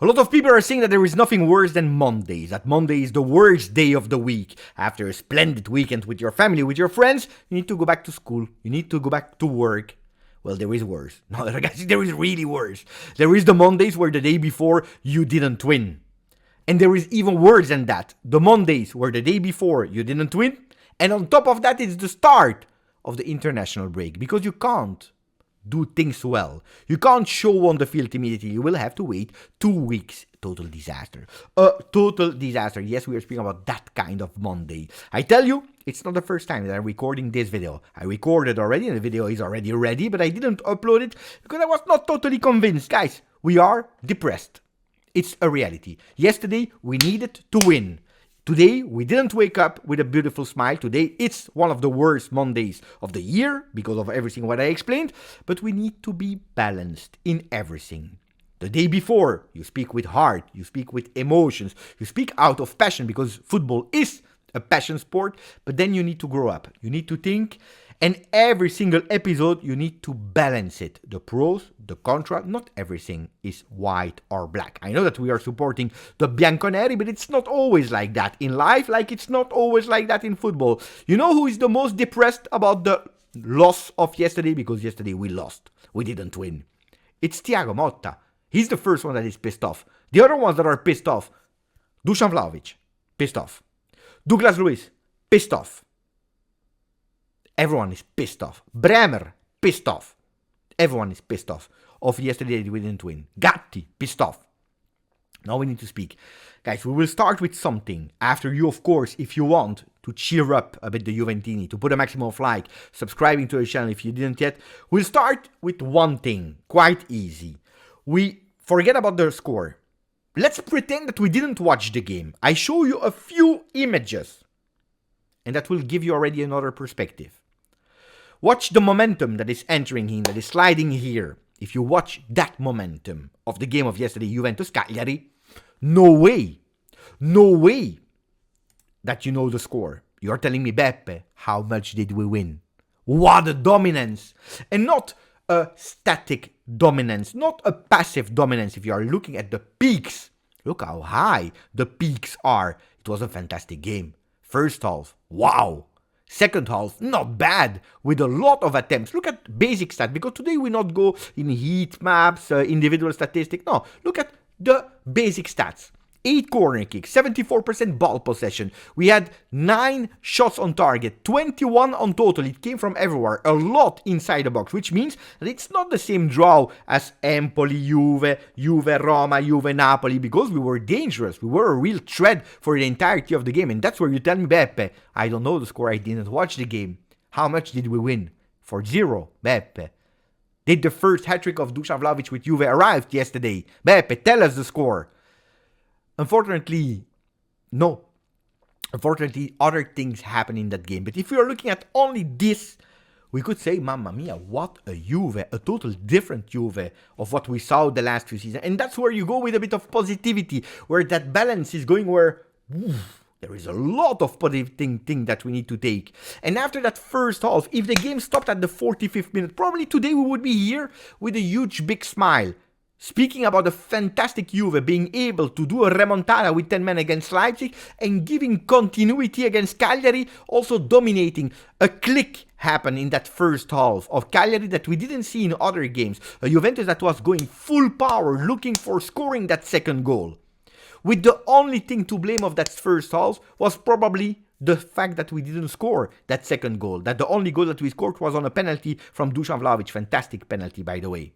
A lot of people are saying that there is nothing worse than Mondays, that Monday is the worst day of the week. After a splendid weekend with your family, with your friends, you need to go back to school, you need to go back to work. Well, there is worse. No, guys, there is really worse. There is the Mondays where the day before you didn't win. And there is even worse than that. The Mondays where the day before you didn't win. And on top of that, it's the start of the international break. Because you can't do things well. You can't show on the field immediately. You will have to wait 2 weeks. Total disaster. A total disaster. Yes, we are speaking about that kind of Monday. I tell you, it's not the first time that I'm recording this video. I recorded already and the video is already ready, but I didn't upload it because I was not totally convinced. Guys, we are depressed. It's a reality. Yesterday, we needed to win. Today, we didn't wake up with a beautiful smile. Today, it's one of the worst Mondays of the year because of everything what I explained. But we need to be balanced in everything. The day before, you speak with heart, you speak with emotions, you speak out of passion because football is a passion sport. But then you need to grow up. You need to think. And every single episode, you need to balance it. The pros, the contra, not everything is white or black. I know that we are supporting the Bianconeri, but it's not always like that in life, like it's not always like that in football. You know who is the most depressed about the loss of yesterday? Because yesterday we lost. We didn't win. It's Thiago Motta. He's the first one that is pissed off. The other ones that are pissed off, Dusan Vlahovic, pissed off. Douglas Luiz, pissed off. Everyone is pissed off. Bremer, pissed off. Everyone is pissed off. Of yesterday we didn't win. Gatti, pissed off. Now we need to speak. Guys, we will start with something. After you, of course, if you want to cheer up a bit the Juventini, to put a maximum of like, subscribing to the channel if you didn't yet, we'll start with one thing. Quite easy. We forget about the score. Let's pretend that we didn't watch the game. I show you a few images. And that will give you already another perspective. Watch the momentum that is entering in, that is sliding here. If you watch that momentum of the game of yesterday, Juventus Cagliari, no way that you know the score. You are telling me, Beppe, how much did we win? What a dominance! And not a static dominance, not a passive dominance. If you are looking at the peaks, look how high the peaks are. It was a fantastic game. First half, wow. Second half, not bad, with a lot of attempts. Look at basic stats, because today we not go in heat maps, individual statistics. No, look at the basic stats. 8 corner kicks, 74% ball possession. We had 9 shots on target, 21 on total. It came from everywhere, a lot inside the box, which means that it's not the same draw as Empoli, Juve, Roma, Juve, Napoli, because we were dangerous. We were a real threat for the entirety of the game. And that's where you tell me, Beppe, I don't know the score, I didn't watch the game. How much did we win? 4-0, Beppe. Did the first hat-trick of Dusan Vlahovic with Juve arrived yesterday? Beppe, tell us the score. Unfortunately, no. Unfortunately, other things happen in that game. But if we are looking at only this, we could say, mamma mia, what a Juve. A total different Juve of what we saw the last few seasons. And that's where you go with a bit of positivity, where that balance is going, where there is a lot of positive thing that we need to take. And after that first half, if the game stopped at the 45th minute, probably today we would be here with a huge big smile. Speaking about the fantastic Juve being able to do a remontada with 10 men against Leipzig and giving continuity against Cagliari, also dominating. A click happened in that first half of Cagliari that we didn't see in other games. A Juventus that was going full power, looking for scoring that second goal. With the only thing to blame of that first half was probably the fact that we didn't score that second goal. That the only goal that we scored was on a penalty from Dusan Vlahovic. Fantastic penalty, by the way.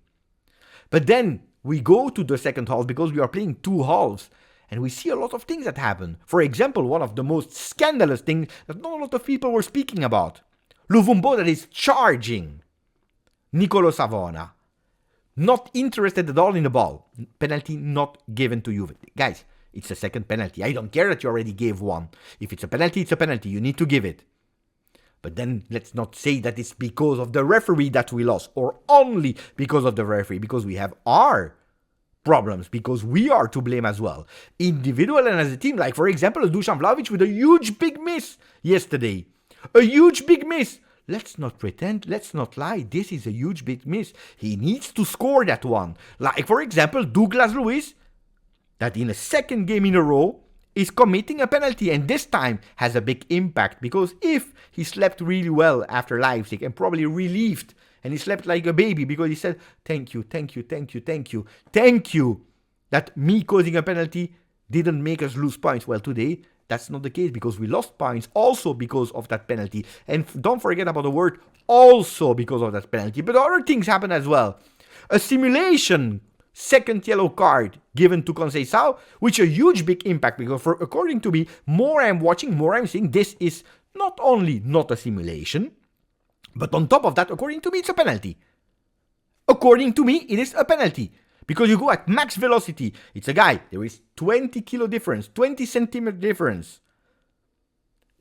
But then we go to the second half because we are playing 2 halves. And we see a lot of things that happen. For example, one of the most scandalous things that not a lot of people were speaking about. Luvumbo that is charging Nicolo Savona. Not interested at all in the ball. Penalty not given to Juve. Guys, it's a second penalty. I don't care that you already gave one. If it's a penalty, it's a penalty. You need to give it. But then let's not say that it's because of the referee that we lost, or only because of the referee, because we have our problems, because we are to blame as well. Individual and as a team, like for example, Dusan Vlahovic with a huge big miss yesterday. A huge big miss. Let's not pretend, let's not lie, this is a huge big miss. He needs to score that one. Like for example, Douglas Luiz that in a second game in a row is committing a penalty, and this time has a big impact, because if he slept really well after Leipzig and probably relieved, and he slept like a baby because he said, thank you, that me causing a penalty didn't make us lose points. Well, today, that's not the case, because we lost points also because of that penalty. And don't forget about the word also because of that penalty. But other things happen as well. A simulation second yellow card given to Conceição, which a huge big impact, because according to me, more I'm watching, more I'm seeing, this is not only not a simulation, but on top of that, according to me, it's a penalty. According to me, it is a penalty. Because you go at max velocity, it's a guy, there is 20 kilo difference, 20 centimeter difference.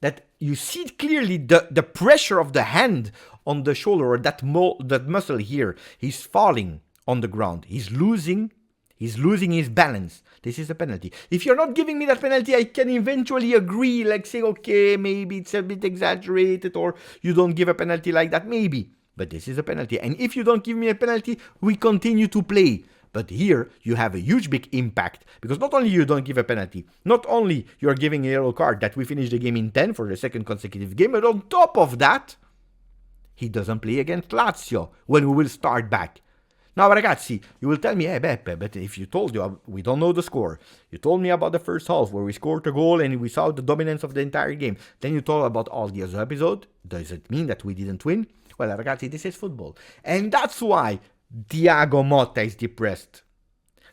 That you see clearly the pressure of the hand on the shoulder, or that muscle here. He's falling on the ground. He's losing his balance. This is a penalty. If you're not giving me that penalty, I can eventually agree, like say, okay, maybe it's a bit exaggerated, or you don't give a penalty like that, maybe. But this is a penalty. And if you don't give me a penalty, we continue to play. But here, you have a huge big impact, because not only you don't give a penalty, not only you're giving a yellow card that we finish the game in 10 for the second consecutive game, but on top of that, he doesn't play against Lazio when we will start back. Now, ragazzi, you will tell me, hey, Beppe, but if you told you, we don't know the score. You told me about the first half where we scored a goal and we saw the dominance of the entire game. Then you told about all the other episodes. Does it mean that we didn't win? Well, ragazzi, this is football. And that's why Thiago Motta is depressed.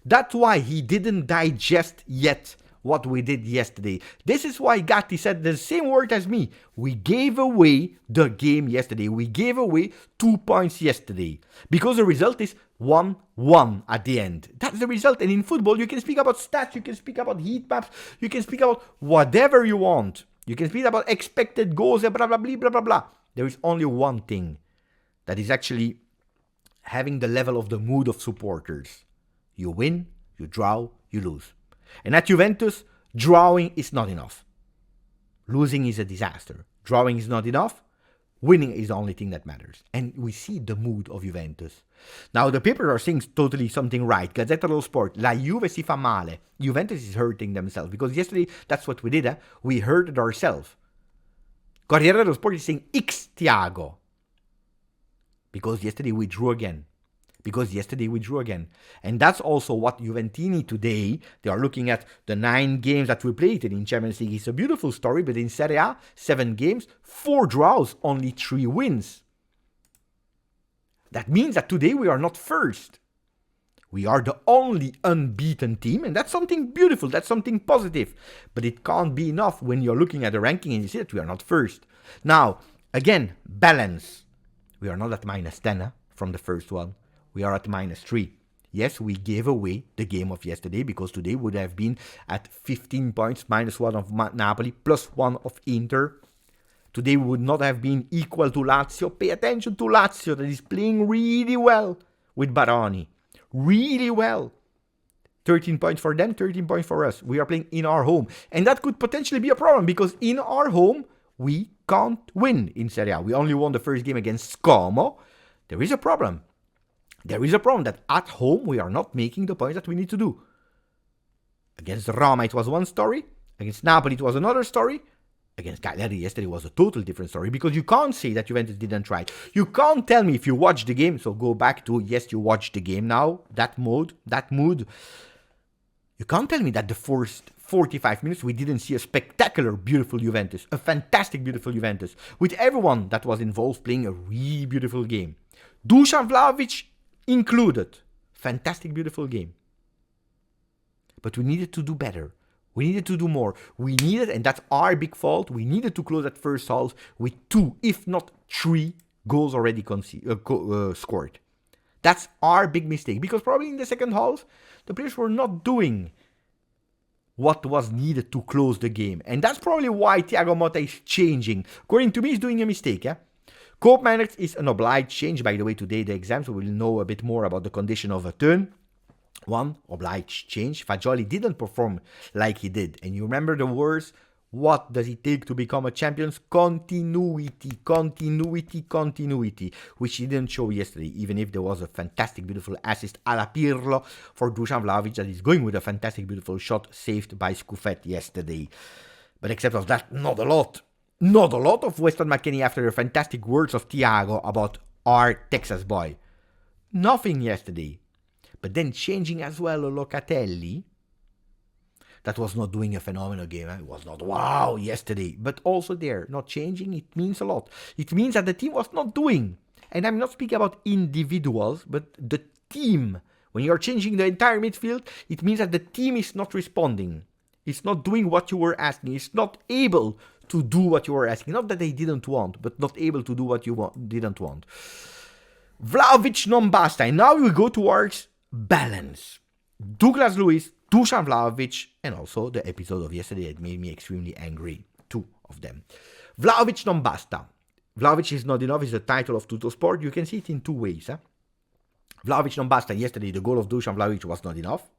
That's why he didn't digest yet what we did yesterday. This is why Gatti said the same word as me. We gave away the game yesterday. We gave away 2 points yesterday. Because the result is 1-1 at the end. That's the result. And in football, you can speak about stats, you can speak about heat maps, you can speak about whatever you want. You can speak about expected goals and blah, blah, blah, blah, blah, blah. There is only one thing that is actually having the level of the mood of supporters. You win, you draw, you lose. And at Juventus, drawing is not enough. Losing is a disaster. Drawing is not enough. Winning is the only thing that matters. And we see the mood of Juventus. Now, the papers are saying totally something right. Gazzetta dello Sport, La Juve si fa male. Juventus is hurting themselves. Because yesterday, that's what we did. We hurted ourselves. Corriere dello Sport is saying X Thiago. Because yesterday we drew again. And that's also what Juventini today, they are looking at the 9 games that we played in Champions League. It's a beautiful story, but in Serie A, 7 games, 4 draws, only 3 wins. That means that today we are not first. We are the only unbeaten team, and that's something beautiful, that's something positive. But it can't be enough when you're looking at the ranking and you see that we are not first. Now, again, balance. We are not at -10 from the first one. We are at -3. Yes, we gave away the game of yesterday, because today would have been at 15 points, -1 of Napoli, +1 of Inter. Today we would not have been equal to Lazio. Pay attention to Lazio, that is playing really well with Baroni. Really well. 13 points for them, 13 points for us. We are playing in our home. And that could potentially be a problem, because in our home, we can't win in Serie A. We only won the first game against Como. There is a problem. There is a problem that at home we are not making the points that we need to do. Against Roma it was one story. Against Napoli it was another story. Against Cagliari yesterday was a total different story, because you can't say that Juventus didn't try. You can't tell me if you watched the game, so go back to, yes, you watched the game now, that mood. You can't tell me that the first 45 minutes we didn't see a spectacular, beautiful Juventus, a fantastic, beautiful Juventus, with everyone that was involved playing a really beautiful game. Dusan Vlahovic included. Fantastic, beautiful game. But we needed to do better. We needed to do more. We needed, and that's our big fault, we needed to close that first half with 2, if not 3, goals already scored. That's our big mistake. Because probably in the second half, the players were not doing what was needed to close the game. And that's probably why Thiago Motta is changing. According to me, he's doing a mistake. Koopmeiners is an obliged change. By the way, today the exam, so we'll know a bit more about the condition of a turn. One obliged change. Fagioli didn't perform like he did. And you remember the words, What does it take to become a champion? Continuity, which he didn't show yesterday, even if there was a fantastic, beautiful assist a la Pirlo for Dusan Vlahovic that is going with a fantastic, beautiful shot saved by Scuffet yesterday. But except of that, not a lot. Not a lot of Weston McKennie after the fantastic words of Thiago about our Texas boy. Nothing yesterday. But then changing as well Locatelli. That was not doing a phenomenal game. It was not wow yesterday. But also there, not changing, it means a lot. It means that the team was not doing. And I'm not speaking about individuals, but the team. When you're changing the entire midfield, it means that the team is not responding. It's not doing what you were asking. It's not able to do what you were asking. Not that they didn't want, but not able to do what you didn't want. Vlahovic non basta. And now we go towards balance. Douglas Luiz, Dusan Vlahovic, and also the episode of yesterday that made me extremely angry. Two of them. Vlahovic non basta. Vlahovic is not enough is the title of Tuttosport. You can see it in two ways. Vlahovic non basta. Yesterday the goal of Dusan Vlahovic was not enough.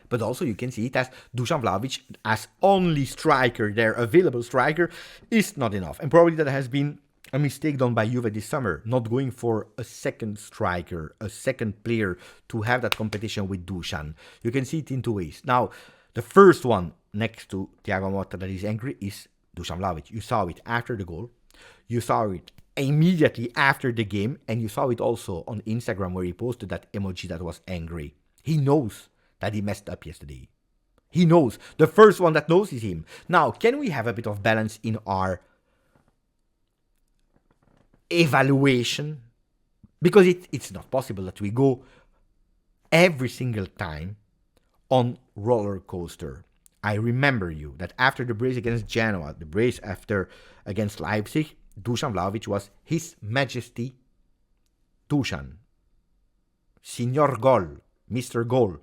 But also you can see it as Dusan Vlahovic as only striker, their available striker, is not enough. And probably that has been a mistake done by Juve this summer, not going for a second striker, a second player to have that competition with Dusan. You can see it in two ways. Now, the first one next to Thiago Motta that is angry is Dusan Vlahovic. You saw it after the goal. You saw it immediately after the game. And you saw it also on Instagram where he posted that emoji that was angry. He knows that he messed up yesterday. He knows. The first one that knows is him. Now, can we have a bit of balance in our evaluation? Because it's not possible that we go every single time on roller coaster. I remember you that after the brace against Genoa, the brace after against Leipzig, Dusan Vlahovic was His Majesty Dusan. Signor Gol, Mr. Goal.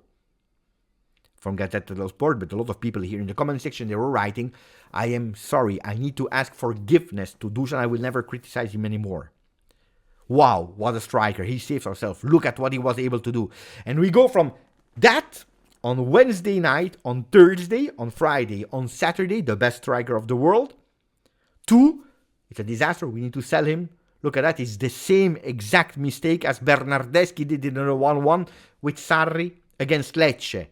From Gazzetta dello Sport, but a lot of people here in the comment section, they were writing, I am sorry, I need to ask forgiveness to Dusan, I will never criticize him anymore. Wow, what a striker, he saves ourselves, look at what he was able to do. And we go from that on Wednesday night, on Thursday, on Friday, on Saturday, the best striker of the world, to, it's a disaster, we need to sell him. Look at that, it's the same exact mistake as Bernardeschi did in the 1-1 with Sarri against Lecce.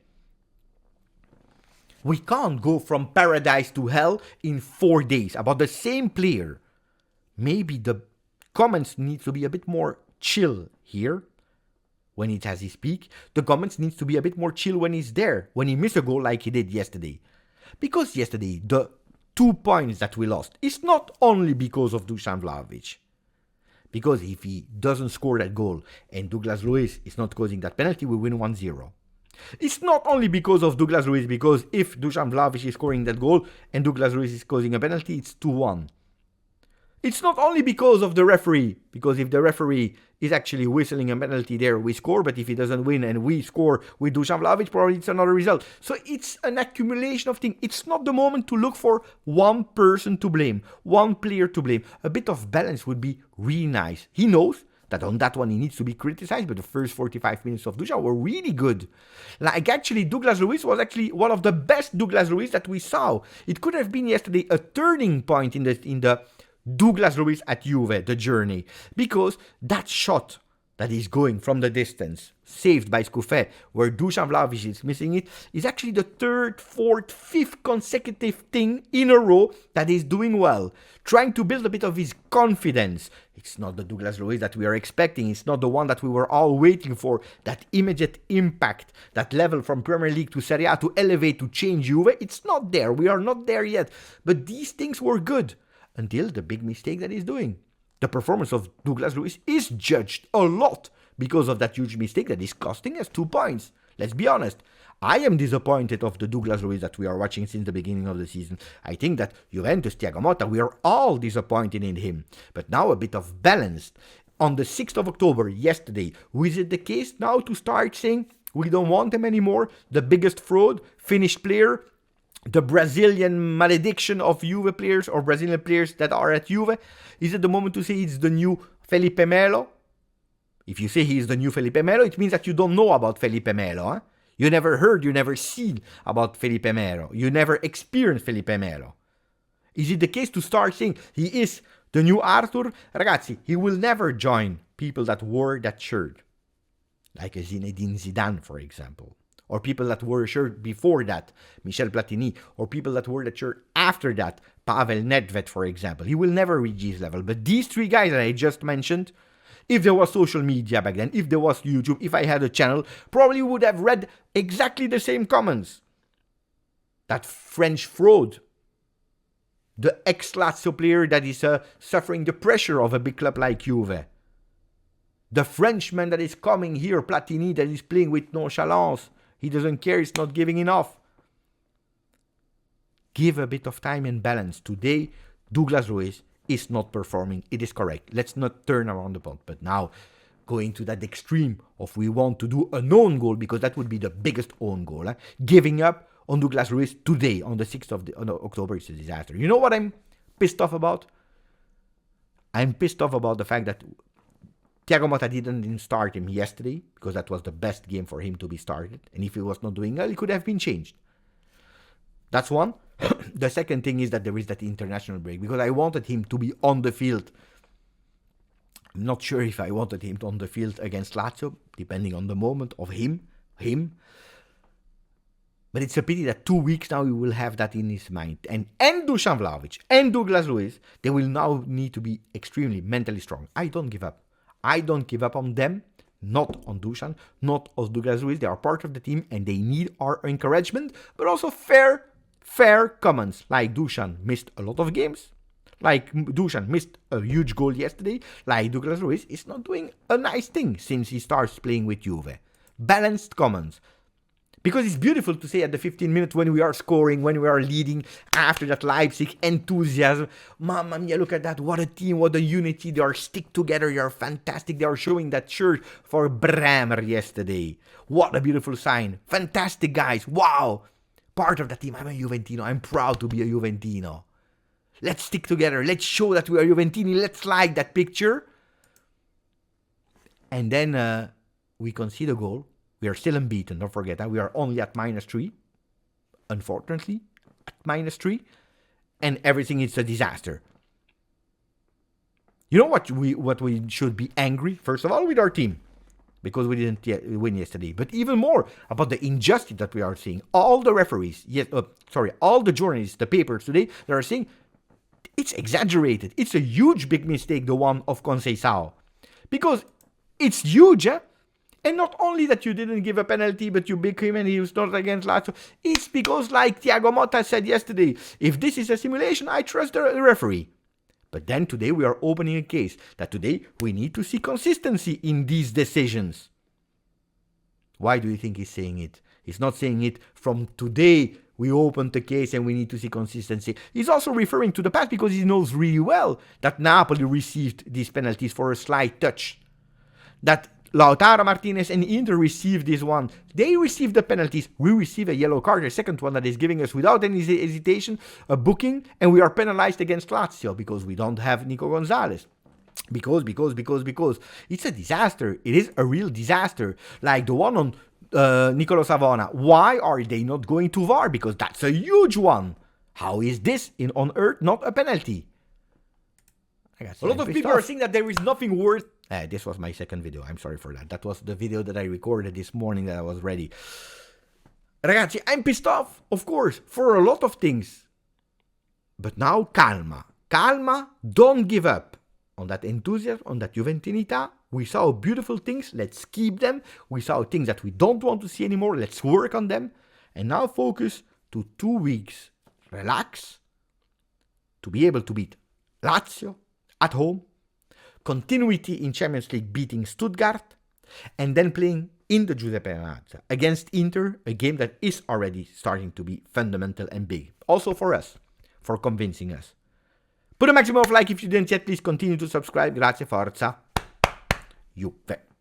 We can't go from paradise to hell in 4 days about the same player. Maybe the comments need to be a bit more chill here when it has his peak. The comments needs to be a bit more chill when he's there, when he missed a goal like he did yesterday. Because yesterday, the 2 points that we lost is not only because of Dusan Vlahovic. Because if he doesn't score that goal and Douglas Luiz is not causing that penalty, we win 1-0. It's not only because of Douglas Luiz, because if Dusan Vlahovic is scoring that goal and Douglas Luiz is causing a penalty, it's 2-1. It's not only because of the referee, because if the referee is actually whistling a penalty there, we score, but if he doesn't win and we score with Dusan Vlahovic, probably it's another result. So it's an accumulation of things. It's not the moment to look for one person to blame, one player to blame. A bit of balance would be really nice. He knows that on that one he needs to be criticized, but the first 45 minutes of Dusan were really good. Like actually, Douglas Luiz was actually one of the best Douglas Luiz that we saw. It could have been yesterday a turning point in the Douglas Luiz at Juve, the journey, because that shot that is going from the distance, saved by Scuffet, where Dusan Vlahovic is missing it, is actually the third, fourth, fifth consecutive thing in a row that is doing well, trying to build a bit of his confidence. It's not the Douglas Luiz that we are expecting, it's not the one that we were all waiting for, that immediate impact, that level from Premier League to Serie A to elevate, to change Juve, it's not there, we are not there yet, but these things were good. Until the big mistake that he's doing. The performance of Douglas Luiz is judged a lot because of that huge mistake that is costing us 2 points. Let's be honest. I am disappointed of the Douglas Luiz that we are watching since the beginning of the season. I think that Juventus, Thiago Motta, we are all disappointed in him. But now a bit of balance. On the 6th of October, yesterday, was it the case now to start saying we don't want him anymore? The biggest fraud, finished player, the Brazilian malediction of Juve players or Brazilian players that are at Juve? Is it the moment to say it's the new Felipe Melo? If you say he is the new Felipe Melo, it means that you don't know about Felipe Melo. Huh? You never heard, you never seen about Felipe Melo. You never experienced Felipe Melo. Is it the case to start saying he is the new Arthur? Ragazzi, he will never join people that wore that shirt. Like a Zinedine Zidane, for example. Or people that wore a shirt before that, Michel Platini. Or people that wore that shirt after that, Pavel Nedved, for example. He will never reach his level. But these three guys that I just mentioned, if there was social media back then, if there was YouTube, if I had a channel, probably would have read exactly the same comments. That French fraud. The ex-Lazio player that is suffering the pressure of a big club like Juve. The Frenchman that is coming here, Platini, that is playing with nonchalance. He doesn't care, he's not giving enough. Give a bit of time and balance. Today, Douglas Luiz is not performing. It is correct. Let's not turn around the pond. But now, going to that extreme of we want to do an own goal, because that would be the biggest own goal. Giving up on Douglas Luiz today, on the 6th of October, is a disaster. You know what I'm pissed off about? I'm pissed off about the fact that Thiago Motta didn't start him yesterday, because that was the best game for him to be started. And if he was not doing well, it could have been changed. That's one. The second thing is that there is that international break, because I wanted him to be on the field. I'm not sure if I wanted him on the field against Lazio, depending on the moment of him. But it's a pity that 2 weeks now he will have that in his mind. And Dusan Vlahovic and Douglas Luiz, they will now need to be extremely mentally strong. I don't give up. I don't give up on them, not on Dusan, not on Douglas Luiz. They are part of the team and they need our encouragement, but also fair comments. Like Dusan missed a lot of games. Like Dusan missed a huge goal yesterday. Like Douglas Luiz is not doing a nice thing since he starts playing with Juve. Balanced comments. Because it's beautiful to say at the 15 minutes when we are scoring, when we are leading, after that Leipzig enthusiasm. Mamma mia, look at that. What a team, what a unity. They are stick together. They are fantastic. They are showing that shirt for Bremer yesterday. What a beautiful sign. Fantastic, guys. Wow. Part of the team. I'm a Juventino. I'm proud to be a Juventino. Let's stick together. Let's show that we are Juventini. Let's like that picture. And then we concede a goal. We are still unbeaten, don't forget that. We are only at -3, unfortunately, at -3, and everything is a disaster. You know what we should be angry, first of all, with our team, because we didn't win yesterday, but even more about the injustice that we are seeing. All the referees, all the journalists, the papers today, they are saying, it's exaggerated. It's a huge, big mistake, the one of Conceição. Because it's huge, And not only that you didn't give a penalty, but you beat him and he was not against Lazio. It's because, like Thiago Motta said yesterday, if this is a simulation, I trust the referee. But then today we are opening a case that today we need to see consistency in these decisions. Why do you think he's saying it? He's not saying it from today we opened the case and we need to see consistency. He's also referring to the past because he knows really well that Napoli received these penalties for a slight touch. That Lautaro Martinez and Inter received this one. They received the penalties. We receive a yellow card, a second one that is giving us, without any hesitation, a booking, and we are penalized against Lazio because we don't have Nico Gonzalez. Because. It's a disaster. It is a real disaster. Like the one on Nicolo Savona. Why are they not going to VAR? Because that's a huge one. How is this on earth not a penalty? A lot of people are saying that there is nothing worth. This was my second video. I'm sorry for that. That was the video that I recorded this morning that I was ready. Ragazzi, I'm pissed off, of course, for a lot of things. But now, calma. Calma, don't give up. On that enthusiasm, on that Juventinità, we saw beautiful things. Let's keep them. We saw things that we don't want to see anymore. Let's work on them. And now focus to 2 weeks. Relax. To be able to beat Lazio at home. Continuity in Champions League beating Stuttgart, and then playing in the Giuseppe Meazza against Inter, a game that is already starting to be fundamental and big. Also for us, for convincing us. Put a maximum of like if you didn't yet, please continue to subscribe. Grazie, forza, Juve.